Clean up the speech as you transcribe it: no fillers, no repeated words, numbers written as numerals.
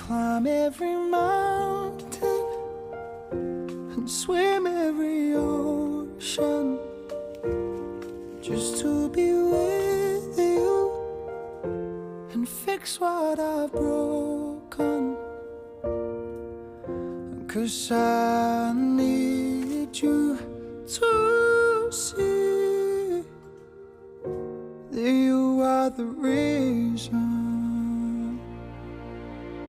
climb every mountain and swim every ocean just to be with you and fix what I've broken. 'Cause I need you to see that you are the reason